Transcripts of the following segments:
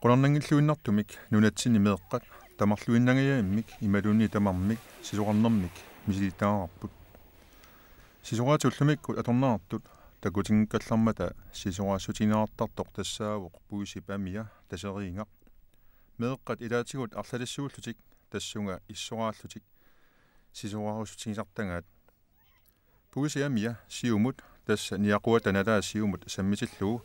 Qulornangilluinnartumik nunatsinni meeqqat tamarluinnangayaimik imalunni tamarmik sisuqarnermik misilitaaqarput sisuqaatullumikku atornaartut takutingkallarmata sisuqaassutiinaartartoq tassaavuq puisip amia taseriingaq meeqqat ilaatigut arlalissuullutik tassunga issoqaallutik sisuqarussutigisartangaat puisi amia siumut tassa niaqua tanalaa siumut sammitillugu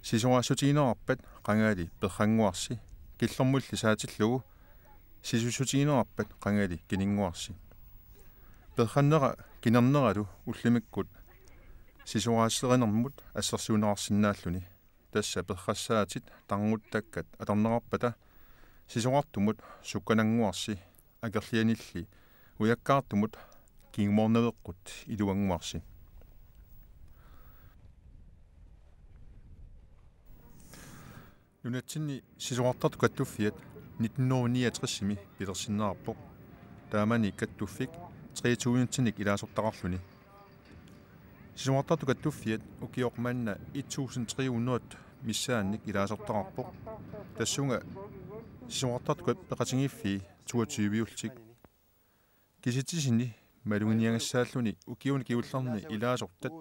sisuqaassutiinararpat qangaali perranguarsi killermulli saatillugu sisussutiinararpat qangaali kininguarsi perrannera kinerneralu ullimikkut sisuqaasserinermut assersuunaqarsinnaalluni tassa perrassaatit tarnguttakkat atornerarpata sisuqartumut sukkananguarsi akerlianilli ujakkaartumut kingumorneveqqut iluanguarsi nunatsinni sisuqartartu kattuffiat 1969 pilersinnaarpoq taamani kattuffik 23 ilaasortaqarluni sisuqartartu kattuffiat ukioqmanna 1300 missaannik ilaasortaqarpoq tassunga sisuqartartu peqatingiffi 22-ultik kisitisinni malunginiangassaalluni ukiuni kiullarni ilaasortat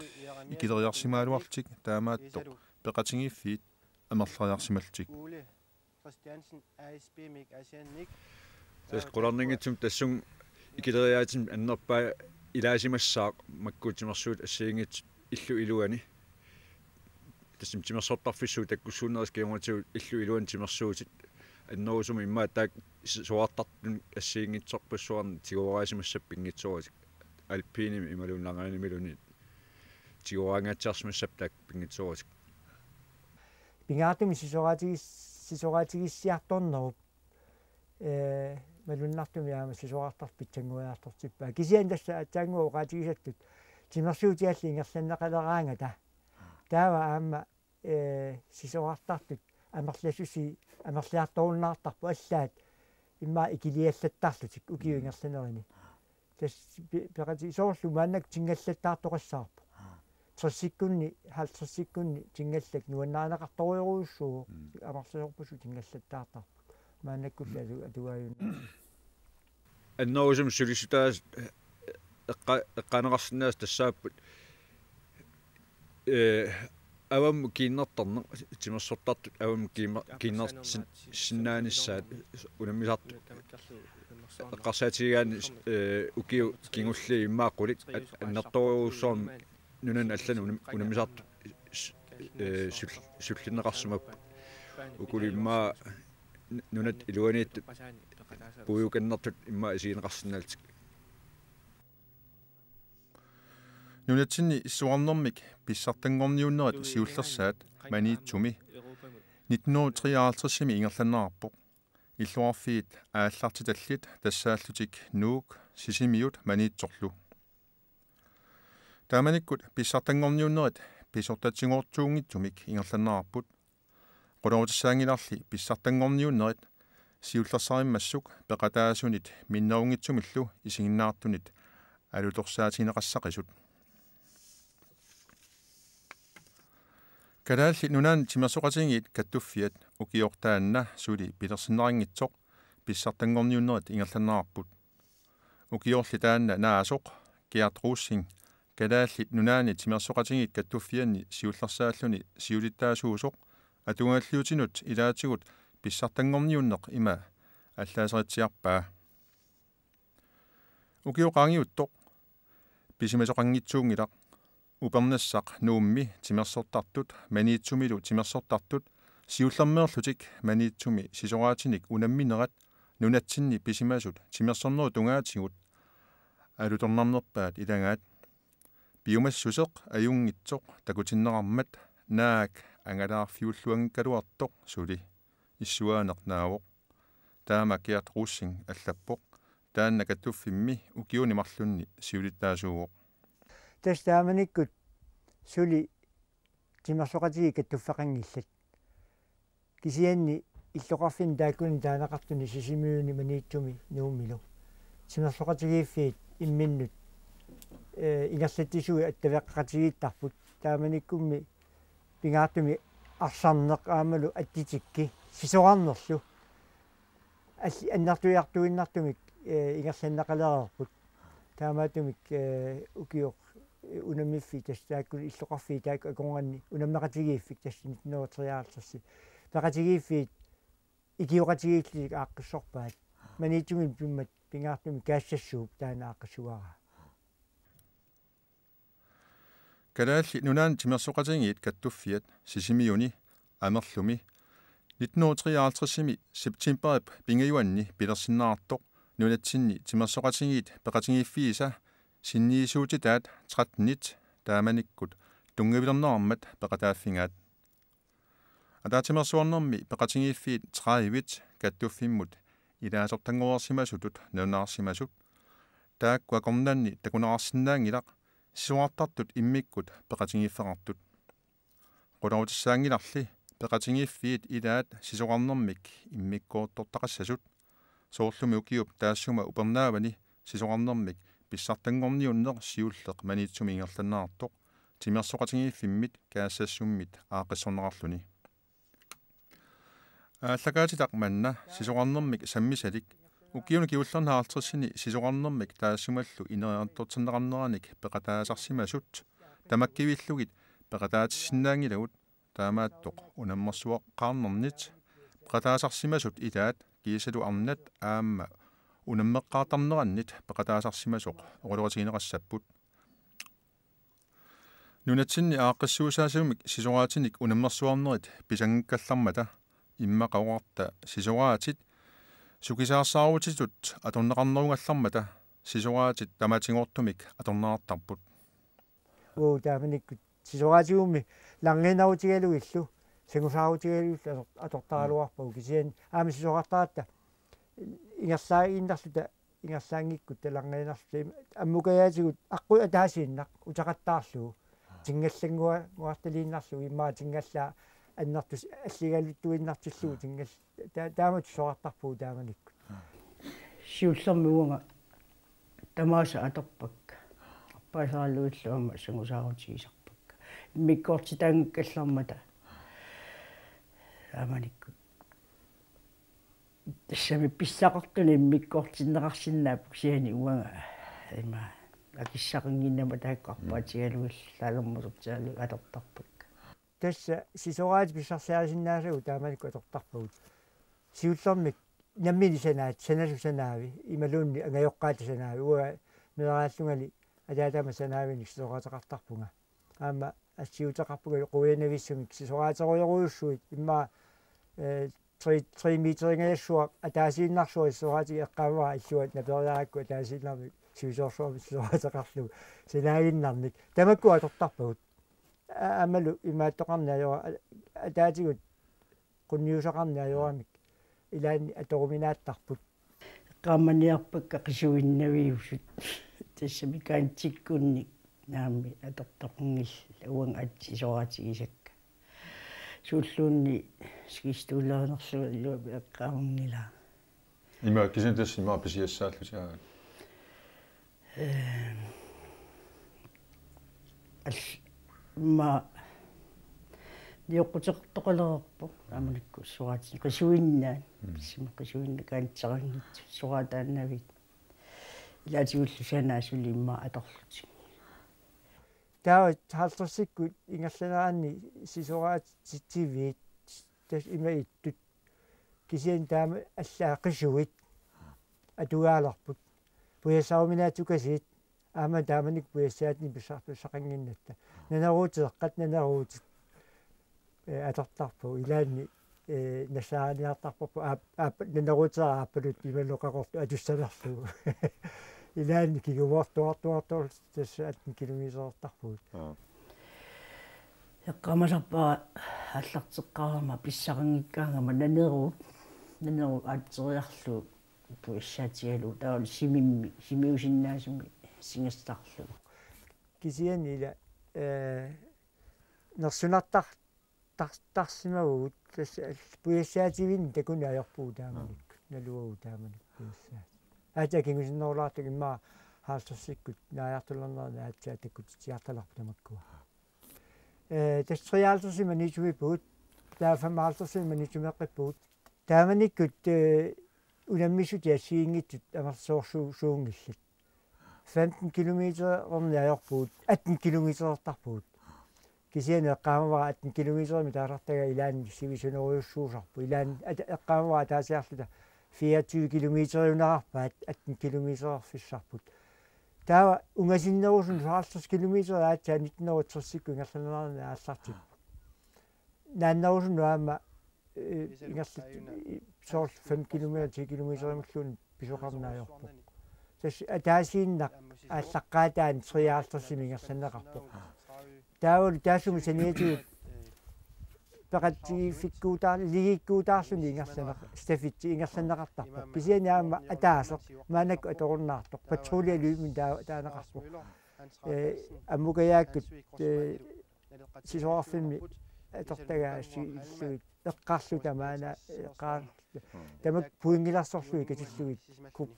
ikileriarsimaaluartik taamaattoq peqatingiffiit amerlariarsimaltik tas qulorningitsum tassung ikileriaatim annerpaa ilaasimassaaq makkuutimersuut assiingit illu iluani tassum timersortarfissuu takkussuunneris kiamatigut illu iluan timersuutit annerusumi immaa taak suartartun assiingitsorpassuarni tiguaraasimassap pingitsuatik alpiinimi imaluunlangaanimiluni tiguaraangaatiarsimassap taak pingitsuatik pingaatumi sisoqaatigissiartornerup malunnaartumi aama sisoqartarpitsanguaartortippaa kisian tassa atsaangua oqaatigisattut timersuutialli ingerlanneqaleraanga taava aama sisoqartartut amerlassusi amerliartorunnaartarpu allaat immaa ikiliallattarlutik ukiu ingerlanerini tas peqati soorlu maannak tingallattaartoqassаарpu trassikkunni haltrassikkunni tingallak nuannaanaqartoriuruussuu amarlasorpusu tingallattaartarpu maannakkullalu atugaayunna annerusum sulisutaas eqqaneqarsinnaas tassaapпут авам киннэрторне тимерсортартут авам киннер синнааnissaat унаммисаарту эққарсаатигаани укиу кингулли иммааққулит аннерториуссуарми нунан аллану унаммисаарту суллиннеқарсимаппу укулиммаа нунат илуаниит пуюканнертут имма исиинеқарсинаалтик нунатсинни иссуарнэрмик писсартангорниуннерат сиуллерсаат маниитсуми 1953-ми ингерланнаарпоқ иллуарфиит ааллартиталлит тассааллутик нуук сисимиут маниитсорлу тааманиккут писсартангорниуннерат писортатсигоортуунгитсумик ингерланнаарпут qularutissaangillarli pissartangorniunnerit siullersarimmassuk peqataasунит миннаунгитсумиллу исигиннаартунит алуторсаатинеқассақисут калаалли нунаан тимерсоқатингит каттуффиат укиортаанна сули пилерсиннарингитсоқ писсартангорниуннерит ингерланнаарпут укиорли таанна наасоқ киартруussing калаалли нунаани тимерсоқатингит каттуффианни сиуллерсааллуни сиулиттаасуусоқ атунгааллиутинут илаатигут писсартангорниуннеқ има аллаасеритсиарпаа укиоқаангиуттоқ писимасоқангитсуунгилақ упернассақ нуумми тимерсортартут маниитсумилу тимерсортартут сиуллермеерлутик маниитсуми сисораатиник унамминерат нунатсинни писимасут тимерсорнеру тунгаатигут алуторнарнерпаат илагаат биумассусеқ аюнгитсоқ такутиннеқармат наак ангалаарфиуллуангкалуартоқ сули иссуаанернаавоқ таамакиат руussing аллаппоқ таанна каттуффимми укиунимарлунни сиулиттаасууоқ тас тааманиккут сули тимерсоқатиги каттуффақангиллат кисианни иллоқарфин тааккуни таанақартуни сисимиуни маниитсуми нууммилу тимерсоқатигииффиит имминнут ингерлаттисуи аттавеққатигииттарпут тааманиккумми пингаартуми арсарнеқ аамалу аттитикки сисоқарнерлу аннартуиартуиннартумик ингерланнақалерерпут таамаатумик укиоқ унаммиффи тастааккули иллоқарфи таак аконганни унаммақатигииффик тассинит нуутриаалсерси пақатигииффиит икиоқатигииллик ааққиссорпаат манитсугин пиммат пингаартуми каассассууп таана ааққиссуара калаалли нунаан тимерсоқатингиит каттуффиат сисимиуни амерлуми 1953 септемберип пингаюанни пилерсиннаартоқ нунатсинни тимерсоқатингиит пеқатингииффииса синниисуутитаат 13 тааманиккут тунгавилернераммат пеқатааффингаат атаатимерсуарнерми пеқатингииффиит 30 каттуффиммут илаасортангуарсимасутут нунаарсимасут тааккуа корнанни такунаарсинаангилақ сисуартартут иммиккут пеқатингииффеқартут qulautisaangillarli peqatingiiffiit ilaat sisoqarnermik immikkoottортақассасут соорлуми укиуп таассума упернаавани сисоқарнермик писсартангорниуннеқ сиуллеқ маниитсуми ингерланнаартоқ тимерсоқатингииффиммит каассассуммит аақиссорнеқарлуни ааллагаатитақ манна сисоқарнермик саммисалик укиуна киуллернааалтерсини сисоқарнермик таассумаллу инериарторсинеқарнераник пеқатаасарсимасут тамаккивиллугит пеқатаатиссиннаангилагут таамааттоқ унаммерсуоқ қаарнернит пеқатаасарсимасут илаат киисалу арнат аама унаммеққаартарнераннит пеқатаасарсимасоқ оqaluатигинеқассаппут нунатсинни ааққиссуусаасумик сисораатиник унаммерсуарнерит писангккаллармата иммақауарта сисораатит сукисаарсааруутитут аторнеқарнеругаллармата сисораатит таматингортумик аторнеартарпут оо тааманиккут сисораатигумми лангенаутигалуиллу сангусааутигалуилла атортаралуарпагу кисиан аами сисораартаратта ингерлаагииннарлута ингерлаангиккут талангeenарлу аммукаяатигут аққу атаасииннақ утақаттаарлугу тингаллангуа муарталииннарлу иммаа тингаллаа аннартус аллигалуттуиннартиллугу тингал таамат соартарпуу тааманиккут сиуллэрмуунга тамааса аторпакка аппаасаалуиллуама сангусаарутигисарпакка миккортитаангккаллармата тааманиккут тассами писсақартуни миккортиннеқарсинааппу сиани уанга има акиссақингиннама тааккарпаатигалуиллаалермусуптаалу атортарпакка тасса сисораати писсарсиарисиннаасагу тааманикку атортарпагут сиуллэрмик наммини санаат санасусанаави ималуунни ангайоққаати санаави уа мерааллунгали атаатама санаавини сисораатеқартарпунга аама ассиутеқарпуга қуянависсумик сисораатеруйоруйуссуит имма 3 метрингассуа атаасииннарсуа сисораати эққаваа иллуат напериаакку атаасииннарми сисорсуами сисораатеқарлугу санаагиннарник тамакку атортарпагут амалу имааттоқарнаажора атаатигут qunniusaqarnaajorامик илаани аторуминааттарпут qaamaniarpakka qisuinnaviusut тассами каантиккунник наами атортақунгилла уан атсисораатигисакка сууллуунни скистууллаарнерсуа илуаби аққарунгила има кисентас има писиассааллутиа ма диоққутеқартоқалерерпо аманикку сураати қисуиннаа сима қисуинна каантсарангит сураатааннавит илаатигуллусанаа имма аторлути таа таалтерсикку ингерланаанни сисораатитсивиит тас имаиттут кисиан таама аллаа қисуит атугааларпут пуясауминаатукасиит аама тааманик пуясаатни писарпусақангиннатта нанеруутеққат нанеруутит атортарпу илаанни насааниартарпу нанеруутера ааппалут ималоқақорту атуссалерлугу илаанни кигуортуартуартуул тасса 18 километрертарпуут эққамасарпаа аллартеққарама писсарангиккаангама нанеру ааттериарлу пуиссаатигалу таал симиусиннаасуми сингассарлу кисиан ила нерсунартар тарсимагут тасса пуиссаативин такуни аёрпуу тааманик налуагу тааманик пуиссаат аатакингусиннерлаартук имма хаалтерсиккут нааяартуллернерна аатсаатаккут тиарталарпу тамаккуа тастриаалтерсима ничуи пуут таафамаалтэрсин манитумеққиппуут тааманиккут унаммисут яссиингитсут амарсоорсуу суунгиллит 15 километр орниаёрпуут 18 километртарпуут кисиане эққаамавара 18 километрми таалартага илаан сивисунериуссуусарпу илаан эққаамавара таасиарлута 24 километриунаарпаат 18 километрфиссарпут таа унгасиннерусун 50 километр аатсаа 1930-сикку ингерланерна ааллартип нааннерусун нуаама ингерлит соор 5 километр 10 километримуллуун писоқарнааёрпу тас атаасииннақ ааллаққаатаан 53 ингерланеқарпу таавал таасуму саниатигут пеқатти фиккуутаар лигиккуутаарсуни ингерланеқ стафитти ингерланеқартарпа писианиаама атаасеқ маанакку аторуннаартоқ патрулиалуимин таанеқарпу аммукаяаккут сисоорфимми атортагааси иллуит эққарлута маана эққаар тамак пуингиларсорлуи катиллуит куп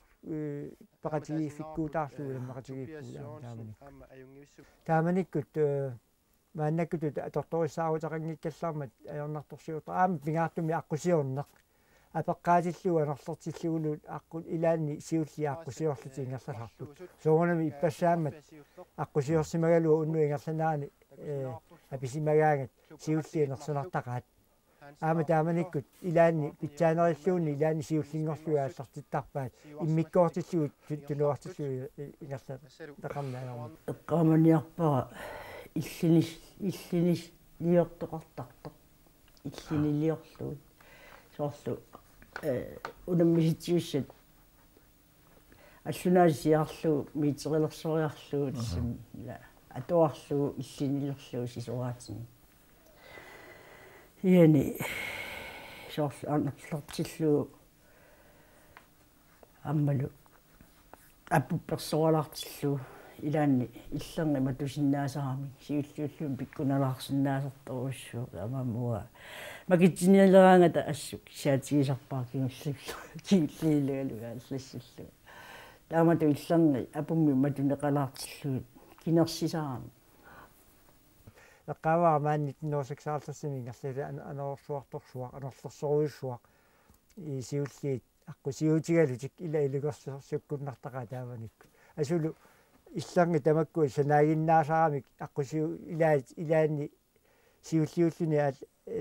пеқатти фиккуутаарлуи мақатигиккуулааманик тааманиккут мааннаккут аторториссаагутақангиккаллаармат аёрнарторсиута аама пингаартуми аққусиорнеқ апеққаатиллуа нерлертиллугулут аққут илаанни сиулли аққусиорлути ингерлаларпут соонами иппассаамат аққусиорсимагалуа унну ингерланаани аписимагаангат сиулли нерсунартақаат аама тааманиккут илаанни питсаанериллуунни илаанни сиуллингорлуа ааллартиттарпаат иммиккоортиллугут тунуартиллуи ингерлаа тақарнааёрма эққааманиарпара иллини лиортоқартартоқ иллини лиорлуут соорлу унаммиситсиуссат аллунаасиарлу миитерилерсориарлуут атуарлу иллинилерлуу сисуаатини иани соорлу анерлертиллуу аммалу аппуперсоалаартиллуу илаанни иллерни матусиннаасарами сиуллууллуун пиккуналаарсиннаасарторуссуу амамуа макитсинилераангата ассук саатигисарпаа кингуллиллу кииллиилугалуга аллассуллу таамату иллерни апумми матунеқалаартиллуут кинерсисарами эққаваа мааннит ноосексаалтассими ингерлали анерсуарторсуа анерлерсоруйуссуа и сиуллиит аққусиутигалутик ила илугерсуккуннартақаа тааманикку асулу иллерни тамаккуи санаагиннаасарамик аққусиу илаанни сиуллиуллуни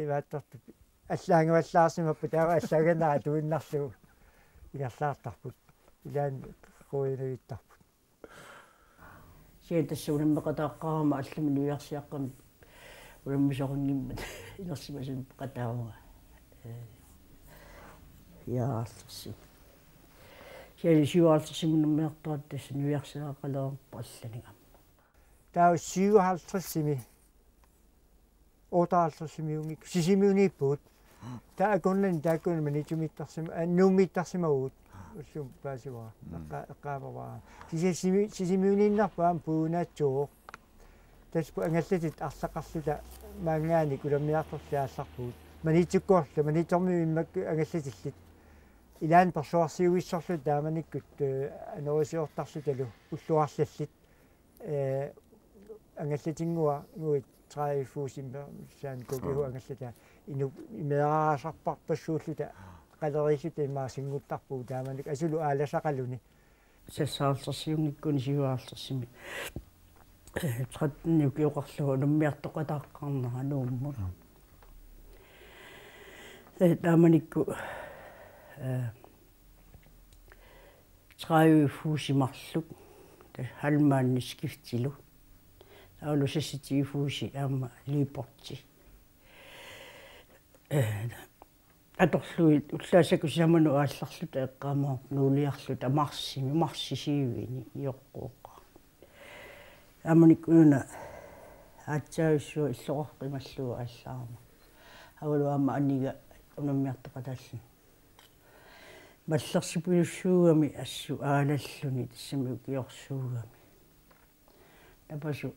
вааттарту аллаангаваллаарсимаппу таава аллаганаа туиннарлугу ингерлаартарпут илаан қуинуиттарпут сиатассуунаммеқатааққарама аллами нуиарсиаққами уламмисорингиммат инерсимасун пеқатаауга яарлерси сиали сиуаалтэрсимунэрмеэртуат тасса нуиарсиаақалеерпа алланигам таа 57-сими 58-симиунгик сисимиуниппут таа коннан тааккун манитумиттарсима аннуумиттарсимагуут уллум паасиваа эққааваа сисимиуниннарпаам пуунаатсуо таспу ангаллатит арлақарлута маангаани куламмиарторсиаалларпуут манитсуккуорла манитормиу иммакку ангаллатиллит илаан персуарсиуиссорлу тааманиккут анерисиортарсуталу уллуарлаллит ангаллатингуа нуит траифуусимба саан кокиу ангаллата ину имеараасарпарпассууллута қалерисута имаасингуттарпуу тааманик асулу ааласақалуни сассаалтерсиунгиккуни сиуаалтерсими траттни киоқарлугу нуммиартоқатааққарнера нуумму тааманикку траифуусимарлук халмаанни скифтилу аулусасситигифууси аама липорти аторлуит уллаасакусаману аалларлута эққамаа нуулиарлута марсисиивини иоққуоққа аманикуна аатсаависсуа иллоқарқималлуа ааллаарма авалуама анига унаммиартоқатааллу маллерсипулуссуугами ассу аалаллуни тассами укиорсуугами напасу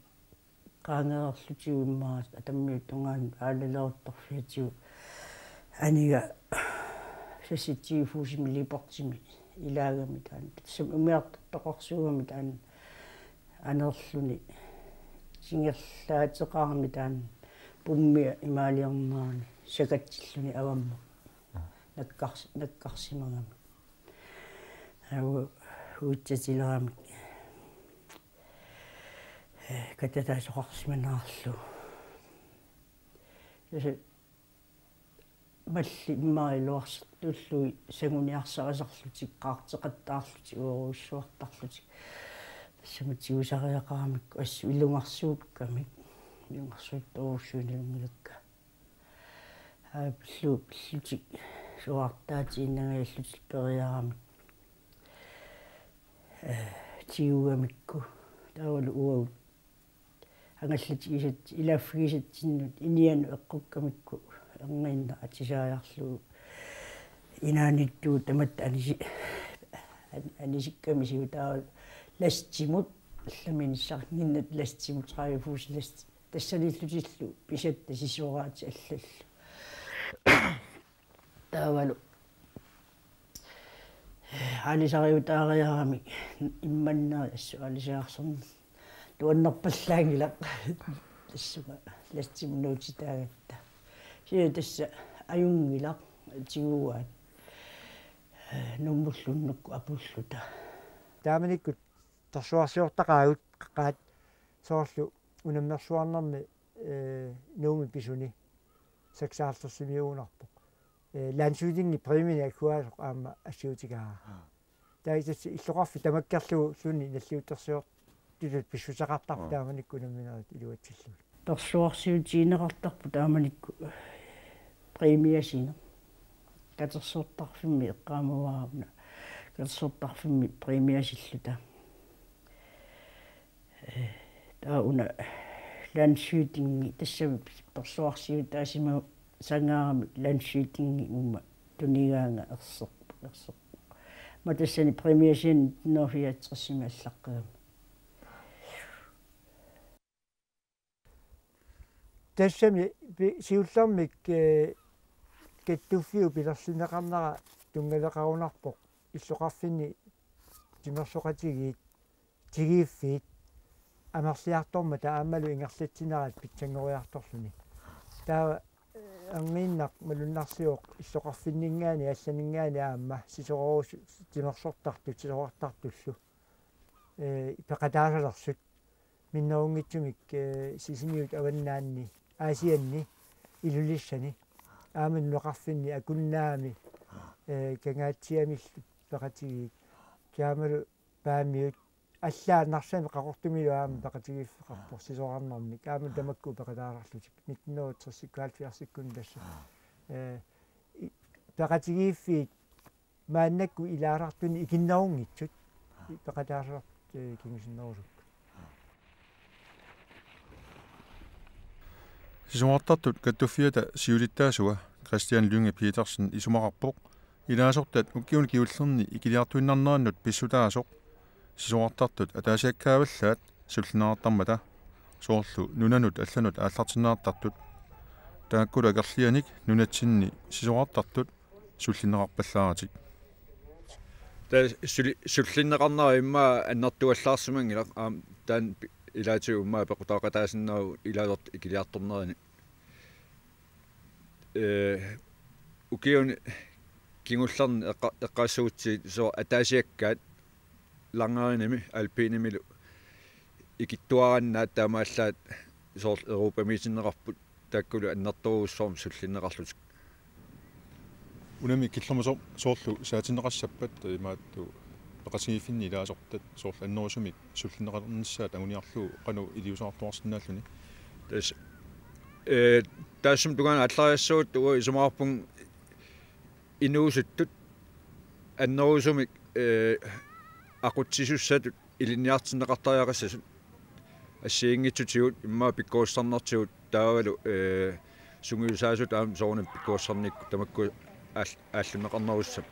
qaangeerlutiuimmaat atammiut tungaan aalaleortorfiatiu aniga sasittiifuusimiliportimi ilaagami taan tassam umiartortoqorsuugami taan anerluni singerlaateqarmi taan pummia imaaliornaani сакатсиллуни авамма наккарсимагами ау уутсатилерамик кататаасоқарсиманаарлу ясе малли иммаилуарс туллуи сагуниарсарисарлутик qaarteqattaarlutik уоруиссуартарлутик тассаматигусариақарамик ассу илунгарсуупкамик илунгарсуиттуурсуунилунгилакка пиллутик суартаатииннагааллутик периарамик тиуамикку таавалу уау ангаллати исат илаффигисатсиннут иниану эққуккамикку эрнинна атисааярлуу инааниттуу тамат анисикками сиутаа ластимут алламиниссарниннат ластимут рааюфуус ласт тассалиллутиллу писатта сисуораати аллаллу таавалу алисариутаариарами имманнаа ассу алисаарсерни туаннерпаллаангила тассуга ластимнуутитаагатта сиа тасса аюнгила тигуаат нуммуллуннукку апуллута тааманиккут торсуарсиортақаагут қаққаат соорлу унаммерсуарнерми нууми писуни саксаалтерсимиуунарпоқ лансуутинги премини аккуаасоқ аама ассиутигаа таитасси иллоқарфи тамаккерлугу луни наллиуттерсиор тулут писсусақартарпу тааманикку унамминерит илуатсиллуг торсуарсиутиинеқартарпу тааманикку премиасина катерсуортарфимми эққаамаваарна катерсуортарфимми премиасиллута тауна лансуутинги тассами торсуарсиутаасима сангаарами лансуутинги ума тунигаанга ерсеқ матассани премиасин нофиатсерсима аллаққагам тассами сиуллэрмик кеттуффиу пилерсинеқарнера тунгалеқарунарпоқ иллоқарфини тимерсоқатигиит тигииффиит амерсиарторма таамалу ингерлатсинерат питсангориарторлуни таа ангиннақ малуннарсиоқ иллоқарфиннингаани алланингаани аама сисорорус тимерсортарту сисоруартартуллу ипеқатаасалерсут миннерунгитсумик сисимиут аваннаанни аасианни илулиссани ааман нуақарфинни акуннаами кангаатсиамиллу пеқатигиит каамалу паамиут аллаа нарсами қақортумилу аама пеқатигиффеқарпор сисоорарнэрми ааман тамакку пеқатааларлутик 1930-квалфиарсиккун тасса пеқатигиффиит мааннакку илаалартуни икиннерунгитсут пеқатаасалерт кингисиннерусук сисумартартут каттуффиата сиулиттаасуга Кристиан Лynge Petersen исумақарпоқ илаасортат уккиуни киуллерни икилиартуиннарнерannут писсутаасоқ сисумартартут атаасиаккааваллаат суллинеартармата соорлу нунанут алланут ааллартиннаартартут тааккула акерлианик нунатсинни сисумартартут суллинеқарпаллааратик та суллинеқарнера имма аннертуаллаарсимангила таан илаатиу умма пеқутаақатаасиннеру илаалерт икилиарторнерани укиуни кингуллерни эққассуутси соо атаасиаккаат лангааринами алпинимилу икиттуараннаат таамааллаат соор европамисиннеқарпут тааккулу аннерторуссуарм суллинеқарлутик унами киллермасо соорлу саатинеқассаппат имаатту пеқасигиффинни илаасортат соорлу аннерусумик суллинеқарнissaат агуниарлуу қану илиусаартуарсинааллуни тас тассум тугаана аллариассуут туга исумаарпун инуусуттут аннерусумик aqutsisussatut илинниартиннеқартариақассасут ассиингитсутигут иммаа пиккууссарнартигут таавалу сунгиусаасут аам соорнам пиккууссарникку тамакку ааллунеқарнеруссап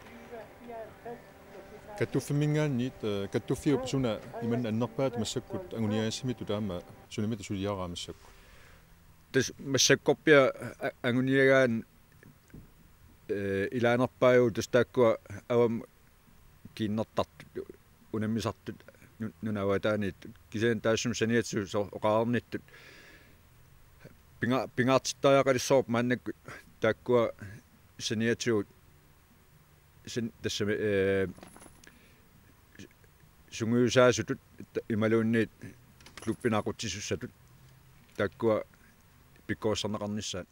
каттуффимингаанниит каттуффиуп суна иман аннерпаат массаккут агуниаассимиту таама сунамита сулиараамассакку тас массаккорпиа агуниагаан илаанерпааю тастааккуа авам киннертарту унаммисартут нунаватаанит кисен таассум саниатсу оқаарниттут пингаартиттариақалиссооп мааннакку taakkua saniatigut tassami sunguyusaasutut imaluunniit kluppinaaqutсисуссатут taakkua pikkoorсарнеқарнissaat